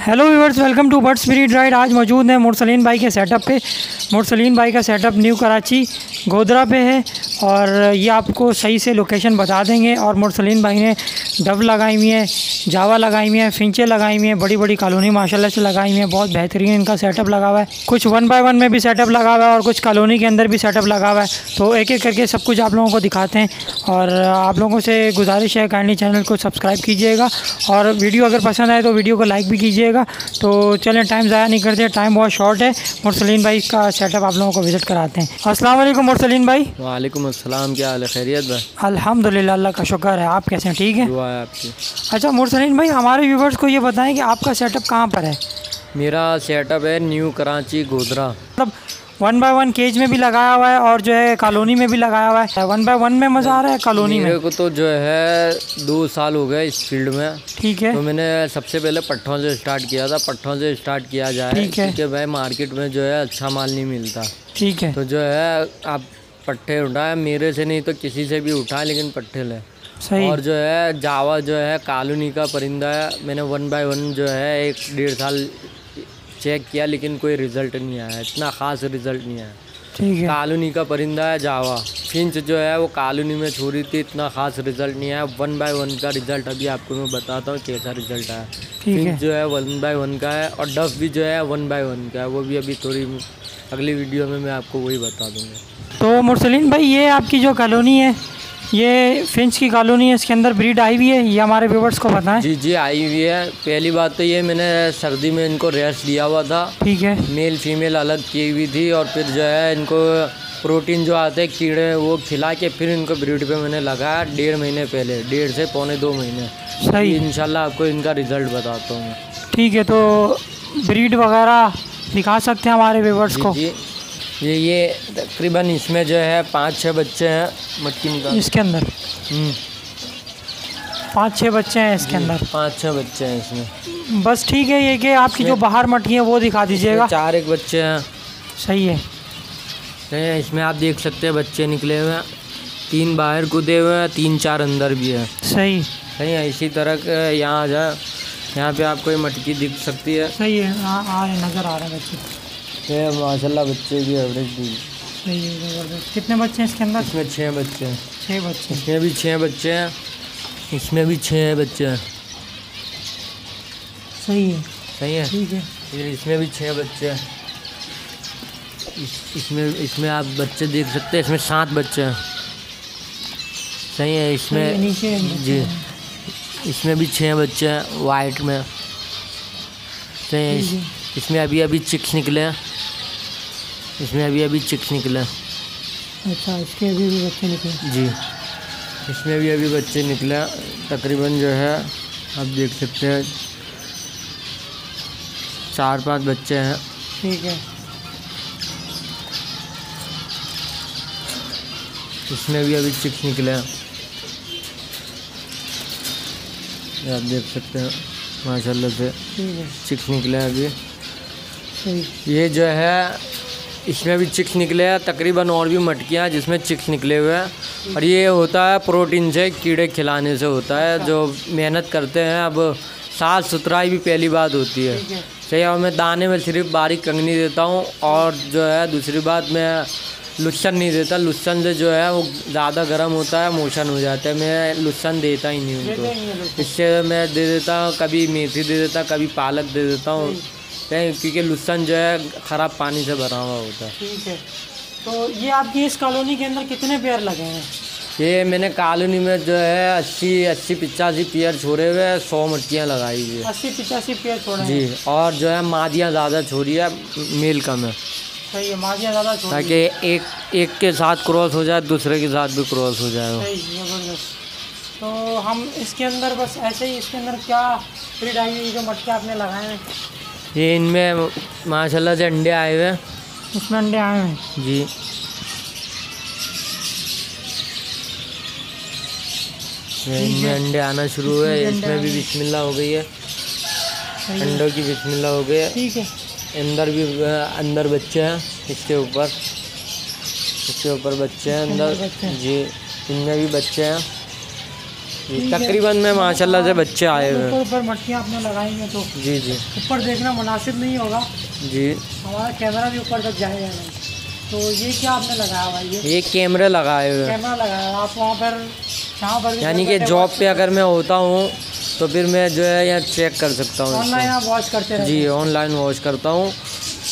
Hello viewers, welcome to birds breed ride. आज मौजूद है मुरसलीन भाई के सेटअप पे। मुरसलीन भाई का सेटअप न्यू कराची गोधरा पे है और ये आपको सही से लोकेशन बता देंगे। और मुरसलीन भाई ने डब लगाई हुई है, जावा लगाई हुई है, फिंचे लगाई हुई हैं, बड़ी बड़ी कॉलोनी माशाल्लाह से लगाई हुई है। बहुत बेहतरीन इनका सेटअप लगा हुआ है। कुछ 1 बाय 1 में भी सेटअप लगा हुआ है और कुछ कॉलोनी के अंदर भी सेटअप लगा हुआ है। तो एक एक करके सब कुछ आप लोगों को दिखाते हैं और आप लोगों से गुजारिश है काइंडली चैनल को सब्सक्राइब कीजिएगा और वीडियो अगर पसंद आए तो वीडियो को लाइक भी कीजिएगा। तो चलें, टाइम ज़ाया नहीं करते, टाइम बहुत शॉर्ट है। मुरसलीन भाई का सेटअप आप लोगों को विज़िट कराते हैं। अस्सलाम वालेकुम मुरसलीन भाई। वालेकुम अस्सलाम, क्या हाल है? खैरियत भाई? अल्हम्दुलिल्लाह, अल्लाह का शुक्र है। आप कैसे हैं? ठीक है, दुआ है आपकी। अच्छा मुरसलीन भाई, हमारे व्यूवर्स को ये बताएं कि आपका सेटअप कहाँ पर है? मेरा सेटअप है न्यू कराची गोधरा। मतलब 1 बाय 1 केज में भी लगाया हुआ है और जो है कॉलोनी में भी लगाया हुआ है। 1 बाय 1 में मज़ा आ रहा है, कॉलोनी में? मेरे को तो जो है 2 साल हो गए इस फील्ड में। ठीक है, तो मैंने सबसे पहले पट्ठों से स्टार्ट किया था। पट्ठों से स्टार्ट किया जाए क्योंकि भाई मार्केट में जो है अच्छा माल नहीं मिलता। ठीक है, तो जो है आप पट्ठे उठाए, मेरे से नहीं तो किसी से भी उठाए, लेकिन पट्ठे लें। सही। और जो है जावा जो है कॉलोनी का परिंदा है। मैंने 1 बाय 1 जो है 1-1.5 साल चेक किया, लेकिन कोई रिज़ल्ट नहीं आया, इतना ख़ास रिज़ल्ट नहीं आया। ठीक है, कॉलोनी का परिंदा है जावा। फिंच जो है वो कॉलोनी में छोड़ी थी, इतना ख़ास रिज़ल्ट नहीं आया। 1 बाय 1 का रिज़ल्ट अभी आपको मैं बताता हूँ कैसा रिज़ल्ट आया। फिंच जो है 1 बाय 1 का है और डफ भी जो है 1 बाय 1 का है। वो भी अभी थोड़ी अगली वीडियो में मैं आपको वही बता दूँगा। तो मुरसलीन भाई, ये आपकी जो कॉलोनी है, ये फिंच की कॉलोनी है, इसके अंदर ब्रीड आई हुई है, ये हमारे व्यूवर्स को बताएं। जी जी, आई हुई है। पहली बात तो ये मैंने सर्दी में इनको रेस्ट दिया हुआ था। ठीक है, मेल फीमेल अलग की हुई थी और फिर जो है इनको प्रोटीन जो आते हैं कीड़े वो खिला के फिर इनको ब्रीड पे मैंने लगाया 1.5 महीने पहले, 1.5 से पौने 2 महीने। सही। इंशाल्लाह आपको इनका रिज़ल्ट बताता हूँ। ठीक है, तो ब्रीड वगैरह दिखा सकते हैं हमारे व्यूवर्स को? जी, ये तकरीबन इसमें जो है 5-6 बच्चे हैं। मटकी निकाल। इसके अंदर 5-6 बच्चे हैं इसके अंदर? 5-6 बच्चे हैं इसमें। बस ठीक है, ये कि आपकी जो बाहर मटकी है वो दिखा दीजिएगा। 4 बच्चे हैं। सही है। इसमें आप देख सकते हैं बच्चे निकले हुए हैं। 3 बाहर कूदे हुए हैं, 3-4 अंदर भी है। सही है। इसी तरह के यहाँ आ जाए, यहाँ पे आपको ये मटकी दिख सकती है। सही है, आ रहे, नज़र आ रहे हैं बच्चे। ये माशाल्लाह बच्चे भी एवरेज भी। सही है, ज़बरदस्त। कितने बच्चे हैं इसके अंदर? इसमें 6 बच्चे हैं। 6 बच्चे। इसमें भी 6 बच्चे हैं, इसमें भी 6 बच्चे हैं। सही है, सही है। ठीक है। फिर इसमें भी 6 बच्चे हैं। इसमें आप बच्चे देख सकते हैं, इसमें 7 बच्चे हैं। सही है। इसमें नीचे जी, इसमें भी 6 बच्चे हैं वाइट में। सही है। इसमें अभी चिक्स निकले हैं। इसमें अभी चिक्स निकले हैं। अच्छा, इसके अभी भी बच्चे निकले? जी, इसमें भी अभी बच्चे निकले हैं। तकरीबन जो है आप देख सकते हैं 4-5 बच्चे हैं। ठीक है। इसमें भी अभी चिक्स निकले हैं, ये आप देख सकते हैं माशाल्लाह से। ठीक है, चिक्स निकले हैं अभी। सही। ये जो है इसमें भी चिक्स निकले हैं। तकरीबन और भी मटकियाँ जिसमें चिक्स निकले हुए हैं। और ये होता है प्रोटीन से, कीड़े खिलाने से होता है। जो मेहनत करते हैं, अब साफ़ सुथराई भी पहली बात होती है। सही है। और मैं दाने में सिर्फ बारीक कंगनी देता हूँ और जो है दूसरी बात, मैं लुस्सन नहीं देता। लुस्सन से जो है वो ज़्यादा गर्म होता है, मोशन हो जाता है। मैं लुस्सन देता ही नहीं उनको। इससे मैं दे देता हूँ, कभी मेथी दे देता, कभी पालक दे देता हूँ, क्योंकि लुस्सन जो है ख़राब पानी से भरा हुआ होता है। ठीक है। तो ये आपकी इस कॉलोनी के अंदर कितने पेयर लगे हैं? ये मैंने कॉलोनी में जो है 80-85 पेयर छोड़े हुए हैं। 100 मटकियाँ लगाई हुई है। 80-85 पेयर छोड़े जी। हैं? और जो है मादियाँ ज़्यादा छोड़ी है, मेल कम है। सही है, मादियाँ ज़्यादा छोड़ी ताकि एक के साथ क्रॉस हो जाए, दूसरे के साथ भी क्रॉस हो जाए। सही, ज़बरदस्त। तो हम इसके अंदर बस ऐसे ही, इसके अंदर क्या ब्रीड आई हुई जो मटके आपने लगाए हैं? ये इनमें माशाल्लाह से अंडे आए हुए हैं। इसमें अंडे आए हैं? जी। इनमें अंडे आना शुरू हुए। इसमें भी बिस्मिल्लाह हो गई है, अंडों की बिस्मिल्लाह हो गई है। ठीक है। अंदर बच्चे हैं, इसके ऊपर बच्चे हैं अंदर। जी, इनमें भी बच्चे हैं। तकरीबन में माशाल्लाह से बच्चे आए हुए हैं। ऊपर मटकियाँ आपने लगाएंगे तो जी जी ऊपर देखना मुनासिब नहीं होगा जी, हमारा कैमरा भी ऊपर तक जाएगा नहीं। तो ये क्या आपने लगाया भाई? ये कैमरे लगाए हुए हैं। कैमरा लगाया आप वहाँ पर जहाँ पर यानी कि जॉब पे अगर मैं होता हूँ तो फिर मैं जो है यहाँ चेक कर सकता हूँ। ऑनलाइन आप वॉच करते रहते जी, ऑनलाइन वॉच करता हूँ।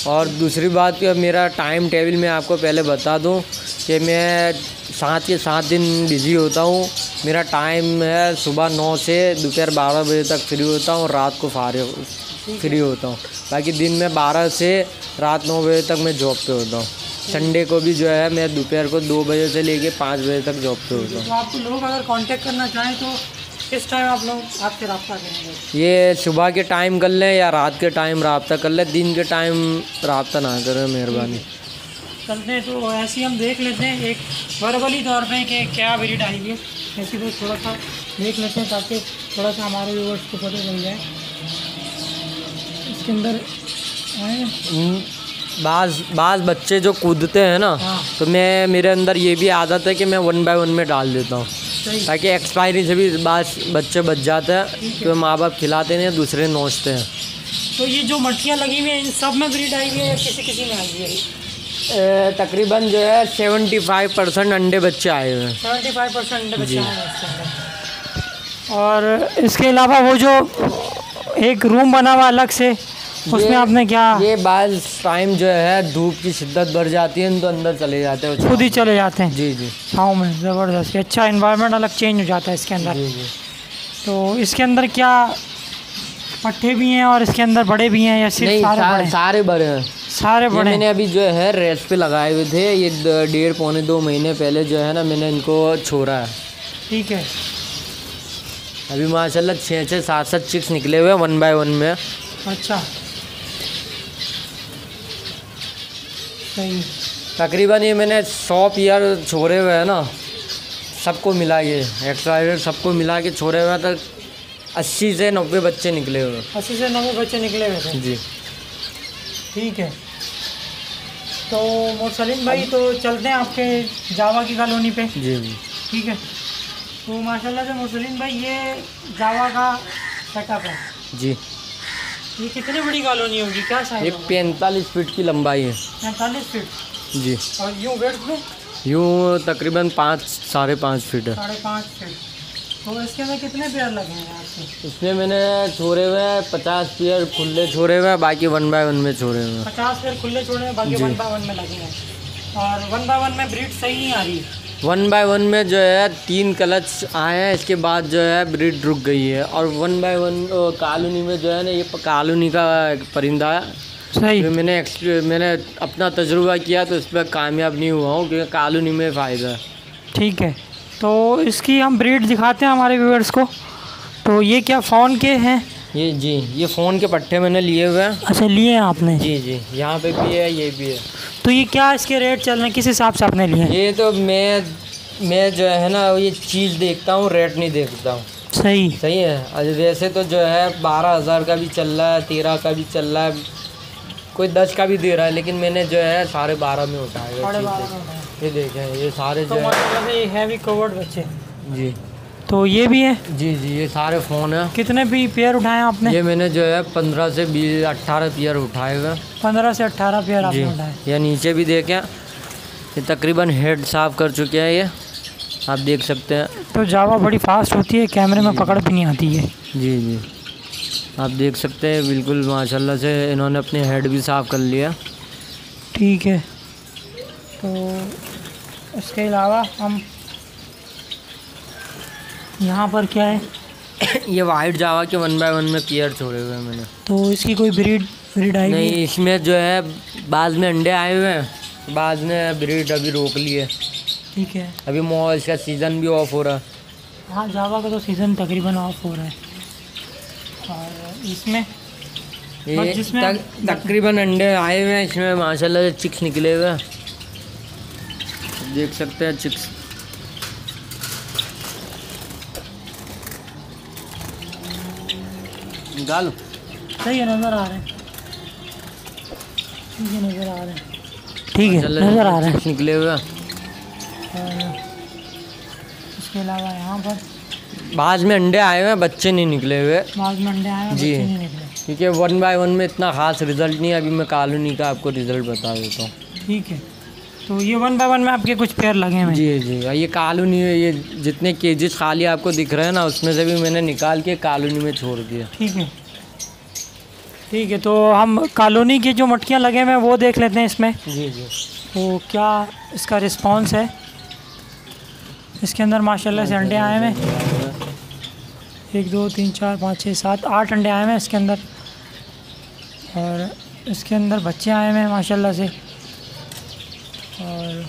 और दूसरी बात कि मेरा टाइम टेबल मैं आपको पहले बता दूँ कि मैं 7 के 7 दिन बिज़ी होता हूँ। मेरा टाइम है सुबह 9 से दोपहर 12 बजे तक फ्री होता हूँ और रात को फ्री होता हूँ। बाकी दिन में 12 से रात 9 बजे तक मैं जॉब पे होता हूँ। संडे को भी जो है मैं दोपहर को 2 बजे से लेके 5 बजे तक जॉब पे होता हूँ। तो आपको लोग अगर कांटेक्ट करना चाहें तो किस टाइम आप लोग आपसे रब्ता करेंगे? ये सुबह के टाइम कर लें या रात के टाइम रब्ता कर लें, दिन के टाइम रब्ता ना करें, मेहरबानी। चलते हैं तो ऐसे ही हम देख लेते हैं एक वर्बली तौर पे कि क्या ब्रीड आई है, ऐसे तो थोड़ा सा देख लेते हैं ताकि थोड़ा सा हमारे व्यूअर्स को पता चल जाए। इसके अंदर बाज़ बच्चे जो कूदते हैं ना, तो मेरे अंदर ये भी आदत है कि मैं 1 बाय 1 में डाल देता हूँ ताकि एक्सपायरी से भी बच्चे बच जाते हैं, तो माँ बाप खिलाते नहीं, दूसरे नोचते हैं। तो ये जो मटकियाँ लगी हुई हैं इन सब में ब्रीड आई है या किसी में आई है? तकरीबन जो है 75% अंडे बच्चे आए हुए हैं। 75% अंडे बच्चे आए हैं इसके अंदर। और इसके अलावा वो जो एक रूम बना हुआ अलग से, उसमें आपने क्या? ये बाज़ टाइम जो है धूप की शिद्दत बढ़ जाती है तो अंदर चले जाते हैं, खुद ही चले जाते हैं। जी जी, छाँव में ज़बरदस्त, अच्छा इन्वायरमेंट अलग चेंज हो जाता है इसके अंदर। जी जी। तो इसके अंदर क्या पट्टे भी हैं और इसके अंदर बड़े भी हैं या सिर्फ सारे बड़े हैं? सारे बड़े। मैंने अभी जो है रेस्ट पे लगाए हुए थे, ये 1.5 पौने 2 महीने पहले जो है ना मैंने इनको छोड़ा है। ठीक है। अभी माशाल्लाह 6 7 चिक्स निकले हुए हैं 1 बाय 1 में। अच्छा, सही। तकरीबन ये मैंने 100 पेयर छोड़े हुए हैं ना, सबको मिला ये एक्स्ट्रा सबको मिला के छोड़े हुए हैं तो 80 से 90 बच्चे निकले हुए हैं। 80 से 90 बच्चे निकले हुए थे जी। ठीक है। तो मुरसलीन भाई तो चलते हैं आपके जावा की कॉलोनी पे। जी जी ठीक है। तो माशाल्लाह से मुरसलीन भाई ये जावा का सेटअप है जी। ये कितनी बड़ी कॉलोनी होगी, क्या साइज? ये 45 फीट की लंबाई है। 45 फीट जी। और यूँ वेट में यूँ तकरीबन 5 5.5 फीट है। 5.5 फीट। तो इसके में कितने पेयर लगे हैं आपके? इसमें मैंने छोड़े हुए हैं 50 पेयर खुले छोड़े हुए हैं, बाकी 1 बाय 1 में छोड़े हुए हैं। 50 पेयर खुले छोड़े हैं, बाकी 1 बाय 1 में लगे हैं। और 1 बाय 1 में ब्रीड सही नहीं आ रही। 1 बाय 1 में जो है 3 क्लच आए हैं, इसके बाद जो है ब्रीड रुक गई है। और 1 बाय 1 कॉलोनी में जो है ना, ये कॉलोनी का परिंदा है। सही। मैंने अपना तजुर्बा किया तो इस पर कामयाब नहीं हुआ हूँ क्योंकि कॉलोनी में फ़ायदा है। ठीक है। तो इसकी हम ब्रीड दिखाते हैं हमारे व्यूअर्स को। तो ये क्या फ़ोन के हैं? ये जी, ये फ़ोन के पट्टे मैंने लिए हुए हैं। अच्छा, लिए हैं आपने? जी जी, यहाँ पे भी है, ये भी है। तो ये क्या इसके रेट चल रहे हैं, किस हिसाब से आपने लिए? ये तो मैं जो है ना ये चीज़ देखता हूँ, रेट नहीं देखता हूँ। सही है। वैसे तो जो है 12,000 का भी चल रहा है, 13 का भी चल रहा है, कोई 10 का भी दे रहा है, लेकिन मैंने जो है 12.5 में उठाया। ये देखें, ये सारे तो जो है हैवी कवर्ड बच्चे। जी। तो ये भी है? जी जी, ये सारे फ़ोन हैं। कितने भी पेयर उठाए आपने? ये मैंने जो है 15 से 18 पेयर उठाए हुए। 15 से 18 पेयर आपने उठाए। या नीचे भी देखें, ये तकरीबन हेड साफ़ कर चुके हैं, ये आप देख सकते हैं। तो जावा बड़ी फास्ट होती है, कैमरे में पकड़ भी नहीं आती है। जी जी, आप देख सकते हैं बिल्कुल माशाल्लाह से इन्होंने अपने हेड भी साफ़ कर लिया। ठीक है। तो इसके अलावा हम यहाँ पर क्या है? ये वाइट जावा के 1 बाय 1 में पेयर छोड़े हुए हैं मैंने। तो इसकी कोई ब्रीड आई नहीं, इसमें जो है बाद में अंडे आए हुए हैं, बाद में ब्रीड अभी रोक ली है। ठीक है। अभी इसका सीज़न भी ऑफ हो रहा है। हाँ, जावा का तो सीज़न तकरीबन ऑफ हो रहा है। और इसमें ये तकरीबन अंडे आए हुए हैं, इसमें माशाल्लाह से चिक्स निकले हुए हैं, देख सकते हैं चिक्स। निकालो। सही है, नज़र आ रहे हैं। ठीक है, नज़र आ रहे हैं। ठीक है, नज़र आ रहे हैं निकले हुए। और इसके अलावा यहाँ पर बाज में अंडे आए हुए हैं, बच्चे नहीं निकले हुए। बाज में अंडे आए हैं, जी। बच्चे नहीं निकले। क्योंकि 1 बाय 1 में इतना खास रिजल्ट नहीं है। अभी मैं कॉलोनी का आपको रिजल्ट बता देता हूँ। ठीक है, तो ये 1 बाय 1 में आपके कुछ पेयर लगे हैं? जी जी, ये कॉलोनी है, ये जितने केजेस खाली आपको दिख रहे हैं ना, उसमें से भी मैंने निकाल के कॉलोनी में छोड़ दिया। ठीक है, ठीक है, तो हम कॉलोनी की जो मटकियाँ लगे हुए हैं वो देख लेते हैं इसमें। जी जी। तो क्या इसका रिस्पांस है? इसके अंदर माशाल्लाह से अंडे आए हुए हैं। 1 2 3 4 5 6 7 8 अंडे आए हुए हैं इसके अंदर, और इसके अंदर बच्चे आए हुए हैं माशाल्लाह से। और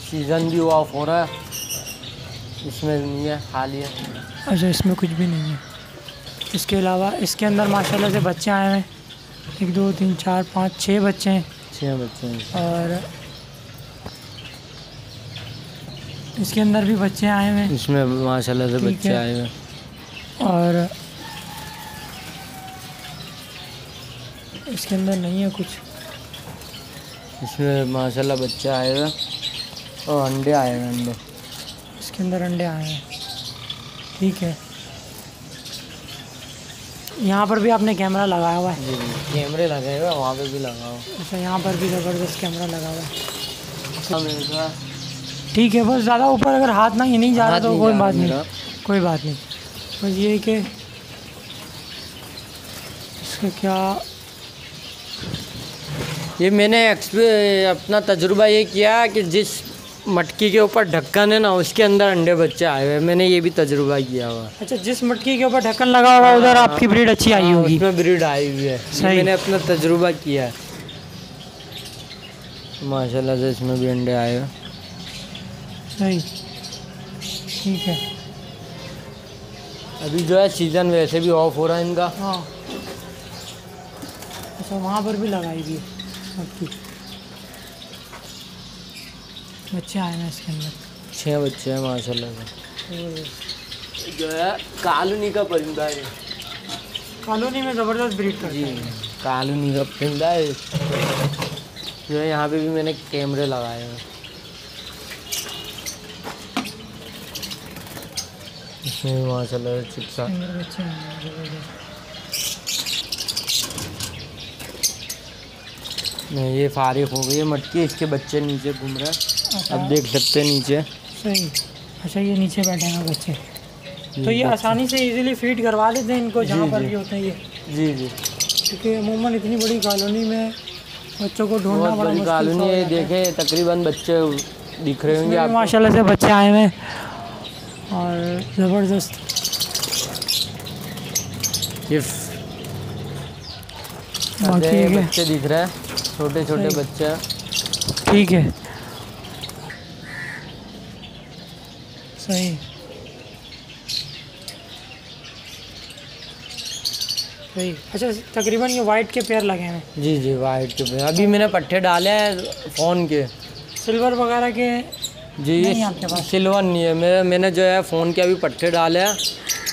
सीज़न भी ऑफ हो रहा है, इसमें नहीं है, खाली है। अच्छा, इसमें कुछ भी नहीं है। इसके अलावा इसके अंदर माशाल्लाह से बच्चे आए हुए हैं। 1 2 3 4 5 6 बच्चे हैं। 6 बच्चे हैं। और इसके अंदर भी बच्चे आए हुए हैं। इसमें माशाल्लाह से ठीक बच्चे है। आए हुए हैं। और इसके अंदर नहीं है कुछ। इसमें माशाल्लाह बच्चे आए हुए हैं और अंडे आए हुए हैं। अंडे इसके अंदर अंडे आए हैं। ठीक है, यहाँ पर भी आपने कैमरा लगाया हुआ है? जी जी, कैमरे लगे हुए हैं, वहाँ पे भी लगा हुआ अच्छा, यहाँ पर भी ज़बरदस्त कैमरा लगा हुआ है। है। ठीक है, बस ज़्यादा ऊपर अगर हाथ ना ही नहीं जा रहा तो कोई बात नहीं, कोई बात नहीं। बस ये कि इसका क्या, ये मैंने अपना तजुर्बा ये किया कि जिस मटकी के ऊपर ढक्कन है ना, उसके अंदर अंडे बच्चे आए हुए हैं। मैंने ये भी तजुर्बा किया हुआ। अच्छा, जिस मटकी के ऊपर ढक्कन लगा हुआ उधर आपकी ब्रीड अच्छी आई होगी? उसमें ब्रीड आई हुई है। ये मैंने अपना तजुर्बा किया है। माशाल्लाह से इसमें भी अंडे आए हुए। सही, ठीक है। अभी जो है सीज़न वैसे भी ऑफ हो रहा है इनका। हाँ, अच्छा, वहाँ पर भी लगाई हुई है मटकी। बच्चे आए हैं इसके अंदर। 6 बच्चे हैं माशाल्लाह से। जो है कॉलोनी का परिंदा है। कॉलोनी में ज़बरदस्त ब्रीड करती है। कॉलोनी का परिंदा है। जो है यहाँ पे भी मैंने कैमरे लगाए हैं। इसमें माशाल्लाह से चिप्सा। बच्चे हैं ज़बरदस्त। नहीं, ये फारिग हो गई है मटकी, इसके बच्चे नीचे घूम रहे हैं। अच्छा, अब देख सकते हैं नीचे। सही। अच्छा, ये नीचे बैठे हैं बच्चे, तो ये आसानी से इजीली फीड करवा लेते हैं इनको जहाँ पर भी होते हैं ये? जी जी, क्योंकि अमूमन इतनी बड़ी कॉलोनी में बच्चों को ढूंढना बहुत बड़ा बड़ी मुश्किल कॉलोनी है। देखें तकरीबन बच्चे दिख रहे होंगे आपको। माशाल्लाह से बच्चे आए हुए हैं और ज़बरदस्त। ये बाकी बच्चे दिख रहे हैं, छोटे छोटे बच्चे हैं। ठीक है, सही। सही। अच्छा, तकरीबन ये वाइट के पेयर लगे हैं? जी जी, वाइट के पेयर। अभी मैंने पट्टे डाले हैं फ़ोन के। सिल्वर वगैरह के जी, ये सिल्वर नहीं है। मैंने जो है फ़ोन के अभी पट्टे डाले हैं,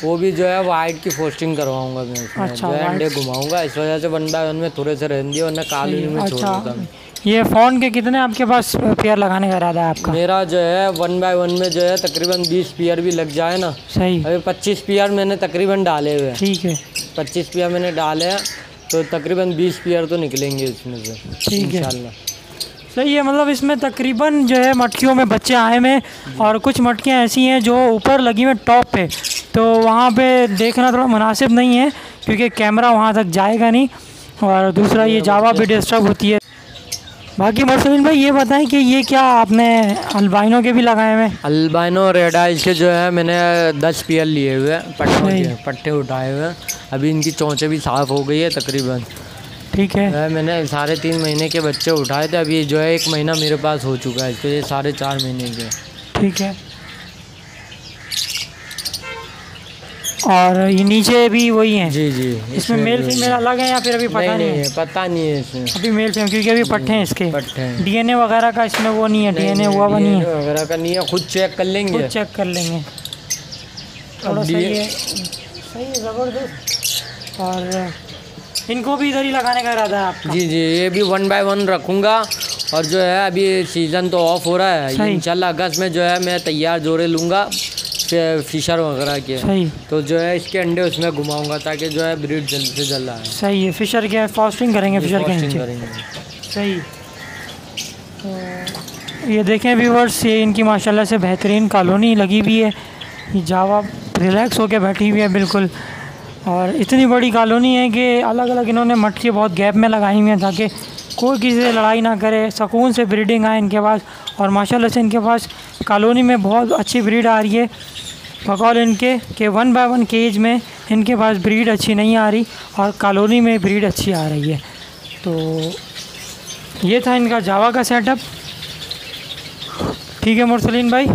वो भी जो है वाइट की पोस्टिंग करवाऊंगा मैं उसमें। अच्छा, जो है अंडे घुमाऊंगा, इस वजह से 1 बाय 1 में थोड़े से रहने दिए, वरना कॉलोनी में छोड़ अच्छा, देता मैं। ये फ़ोन के कितने आपके पास पेयर लगाने का इरादा है आपका? मेरा जो है 1 बाय 1 में जो है तकरीबन 20 पेयर भी लग जाए ना। सही। अभी 25 पेयर मैंने तकरीबन डाले हुए हैं। ठीक है, 25 पेयर मैंने डाले हैं, तो तकरीबन 20 पेयर तो निकलेंगे इसमें से। ठीक है, इंशाल्लाह। सही है। मतलब इसमें तकरीबन जो है मटकियों में बच्चे आए हुए हैं और कुछ मटकियाँ ऐसी हैं जो ऊपर लगी हुई टॉप पे, तो वहाँ पे देखना थोड़ा मुनासिब नहीं है क्योंकि कैमरा वहाँ तक जाएगा नहीं, और दूसरा ये जावा भी डिस्टर्ब होती है। बाकी मुरसलीन भाई ये बताएं कि ये क्या आपने अल्बाइनो के भी लगाए हुए हैं? अल्बाइनो रेड आइज के जो है मैंने 10 पेयर लिए हुए हैं, पट्टे उठाए हुए हैं। अभी इनकी चोंचें भी साफ़ हो गई है तकरीबन। ठीक है, मैंने 3.5 महीने के बच्चे उठाए थे। अभी जो है 1 महीना मेरे पास हो चुका है, इसके लिए 4.5 महीने के। ठीक है, और ये नीचे भी वही हैं? जी जी। इसमें मेल फीमेल अलग है या फिर अभी पता नहीं है? पता नहीं है इसमें अभी मेल फीमेल, क्योंकि अभी पट्टे हैं इसके। पट्टे हैं। डीएनए वगैरह का इसमें वो नहीं है, डीएनए हुआ वो नहीं है वगैरह का नहीं है, खुद चेक कर लेंगे। खुद चेक कर लेंगे। थोड़ा सही है, सही है, ज़बरदस्त। और इनको भी इधर ही लगाने का इरादा है आपका? जी जी, ये भी 1 बाय 1 रखूँगा। और जो है अभी सीज़न तो ऑफ हो रहा है, इंशाल्लाह अगस्त में जो है मैं तैयार जोड़े लूँगा, फिशर वगैरह के। सही। तो जो है इसके अंडे उसमें घुमाऊंगा ताकि जो है ब्रीड जल्द से जल्द आए। सही है, फिशर के फॉस्टिंग करेंगे फिशर के नीचे। करेंगे। सही। तो ये देखें व्यूअर्स, ये इनकी माशाल्लाह से बेहतरीन कॉलोनी लगी हुई है। ये जावा रिलैक्स होके बैठी हुई है बिल्कुल, और इतनी बड़ी कॉलोनी है कि अलग अलग इन्होंने मटकी बहुत गैप में लगाई हुई हैं ताकि कोई किसी से लड़ाई ना करे, सुकून से ब्रीडिंग आए इनके पास। और माशाल्लाह से इनके पास कॉलोनी में बहुत अच्छी ब्रीड आ रही है, बकौल इनके कि 1 बाय 1 केज में इनके पास ब्रीड अच्छी नहीं आ रही और कॉलोनी में ब्रीड अच्छी आ रही है। तो ये था इनका जावा का सेटअप। ठीक है मुरसलीन भाई।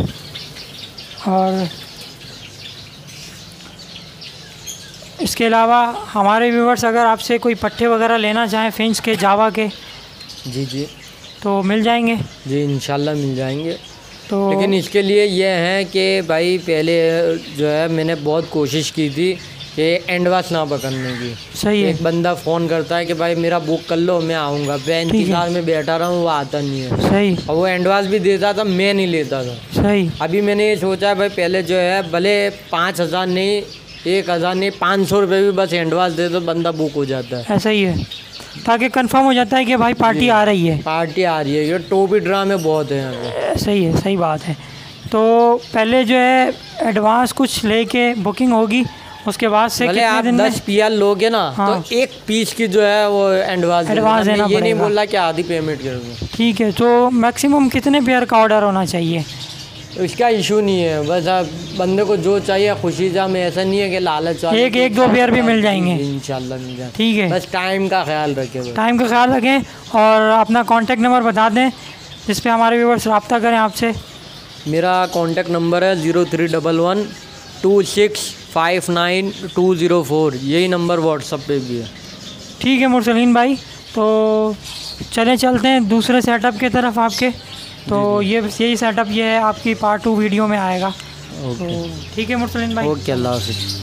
और इसके अलावा हमारे व्यूवर्स अगर आपसे कोई पट्टे वगैरह लेना चाहें फिंच के, जावा के, जी तो मिल जाएंगे? जी इंशाल्लाह मिल जाएंगे। तो लेकिन इसके लिए ये है कि भाई पहले जो है मैंने बहुत कोशिश की थी कि एंडवास ना पकड़ने की। सही है। एक बंदा फ़ोन करता है कि भाई मेरा बुक कर लो, मैं आऊँगा, मैं इंतजार में बैठा रहा हूँ, वो आता नहीं है। सही। और वो एंडवास भी देता था, मैं नहीं लेता था। सही। अभी मैंने ये सोचा है भाई पहले जो है भले 5,000 नहीं, 1,000 नहीं, 500 रुपये भी बस एंडवास दे तो बंदा बुक हो जाता है। ऐसा ही है, ताकि कंफर्म हो जाता है कि भाई पार्टी आ रही है। पार्टी आ रही है। ये टोपी ड्रामे बहुत है यहाँ पे। सही है, सही बात है। तो पहले जो है एडवांस कुछ लेके बुकिंग होगी, उसके बाद से भले आप 10 पीएल लोगे ना, हाँ। तो एक पीस की जो है वो एडवांस देना पड़ेगा। ये नहीं बोल रहा कि आधी पेमेंट करोगे। ठीक है। तो मैक्सिमम कितने पेयर का ऑर्डर होना चाहिए? इसका इशू नहीं है, बस आप बंदे को जो चाहिए खुशी जा में, ऐसा नहीं है कि लालच वाले। एक 2 पेयर भी मिल जाएंगे इंशाल्लाह मिल जाए। ठीक है। बस टाइम का ख्याल रखें। टाइम का ख्याल रखें और अपना कॉन्टेक्ट नंबर बता दें जिस पे हमारे व्यूअर्स रब्ता करें आपसे। मेरा कॉन्टेक्ट नंबर है 0311 2659 यही नंबर व्हाट्सअप पे भी है। ठीक है मुरसलीन भाई, तो चलते हैं दूसरे सेटअप की तरफ आपके। तो यही सेटअप ये है, आपकी पार्ट 2 वीडियो में आएगा। तो ठीक है मुरसलीन भाई। ओके, अल्लाह हाफ़िज़।